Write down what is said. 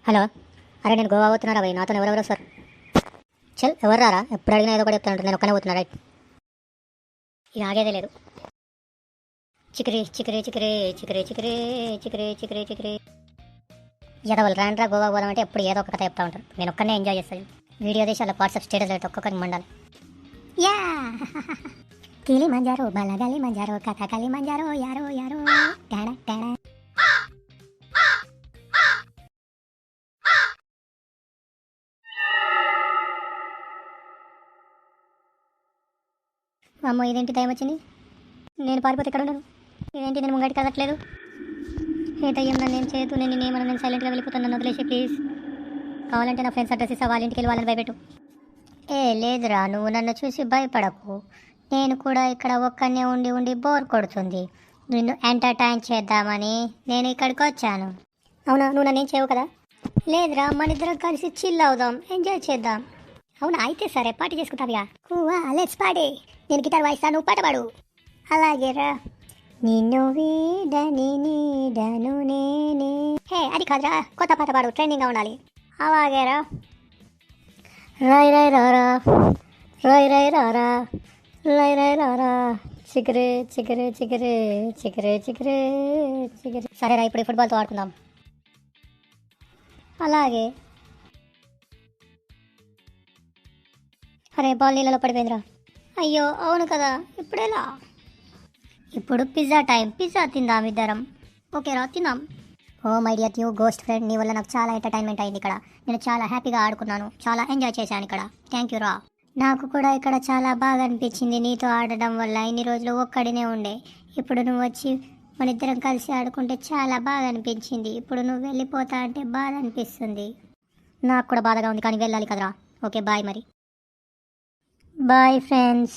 Hello. అరే నేను గోవా పోతున్నారా భయ్, నాతో ఎవరెవరు వస్తారు? చల్ ఎవరు రారా, ఎప్పుడు అడిగినా ఏదో ఒకటి చెప్తాను. నేను ఒక్కనే పోతున్నా రైట్. ఇక ఆగేదే లేదు. చికిరి చికిరి చికిరి చికిరి చికిరి చికిరి చికిరి చికిరి ఎదవలు రాండ్రా గోవా పోదామంటే ఎప్పుడు ఏదో ఒక కథ చెప్తా ఉంటారు. నేను ఒక్కనే ఎంజాయ్ చేస్తాను. వీడియో తీసి అలా వాట్సాప్ స్టేటస్ అయితే ఒక్కొక్కరికి మండాలి. యా కిలి మంజారో బలగలి మంజారో కథకలి మంజారో యారో యారో టేడా టేడా. అమ్మో ఇదేంటి టైం వచ్చింది, నేను పారిపోతే ఎక్కడ ఉన్నాను? ఇదేంటి నేను ముంగడికి కదట్లేదు? ఏ దయ్యం నన్ను ఏం చేయదు, నేను సైలెంట్గా వెళ్ళిపోతాను, నన్ను వదిలేసి ప్లీజ్. కావాలంటే నా ఫ్రెండ్స్ అడ్రస్ ఇస్తా, వాళ్ళ ఇంటికి వెళ్ళి వాళ్ళని భయపెట్టు. ఏ లేదురా, నువ్వు నన్ను చూసి భయపడకు. నేను కూడా ఇక్కడ ఒక్కనే ఉండి ఉండి బోర్ కొడుతుంది. నిన్ను ఎంటర్టైన్ చేద్దామని నేను ఇక్కడికి వచ్చాను. అవునా, నువ్వు నన్ను ఏం చేయవు కదా? లేదురా, మన ఇద్దరం కలిసి చిల్ అవుదాం, ఎంజాయ్ చేద్దాం. అవునా అయితే సరే, పార్టీ చేసుకుంటావ్యా? Let's party. నేను గిటార్ వాయిస్తా, నువ్వు పాట పాడు. అలాగేరా. నిన్ను వీడని నీడను నేనే. హే అది కాదురా, కొత్త పాట పాడు, ట్రెండింగ్గా ఉండాలి. అలాగేరా. రాయ్ రాయ్ రారా, రాయ్ రాయ్ రారా, రాయ్ రాయ్ రారా, చికరే చికరే చికరే చికరే చికరే చికరే. సరేరా, ఇప్పుడు ఫుట్బాల్తో ఆడుకుందాం. అలాగే. అరే బాల్ నీళ్ళలో పడిపోయిందిరా. అయ్యో అవును కదా, ఇప్పుడెలా? ఇప్పుడు పిజ్జా టైం, పిజ్జా తిందాం ఇద్దరం. ఓకేరా తిందాం. Oh my dear new ghost friend, నీ వల్ల నాకు చాలా ఎంటర్టైన్మెంట్ అయింది ఇక్కడ. నేను చాలా హ్యాపీగా ఆడుకున్నాను, చాలా ఎంజాయ్ చేశాను ఇక్కడ. థ్యాంక్ యూ రా. నాకు కూడా ఇక్కడ చాలా బాగా అనిపించింది నీతో ఆడడం వల్ల. ఇన్ని రోజులు ఒక్కడినే ఉండే, ఇప్పుడు నువ్వు వచ్చి మన ఇద్దరం కలిసి ఆడుకుంటే చాలా బాగా అనిపించింది. ఇప్పుడు నువ్వు వెళ్ళిపోతా అంటే బాధ అనిపిస్తుంది. నాకు కూడా బాధగా ఉంది, కానీ వెళ్ళాలి కదరా. ఓకే బాయ్ మరి. Bye friends.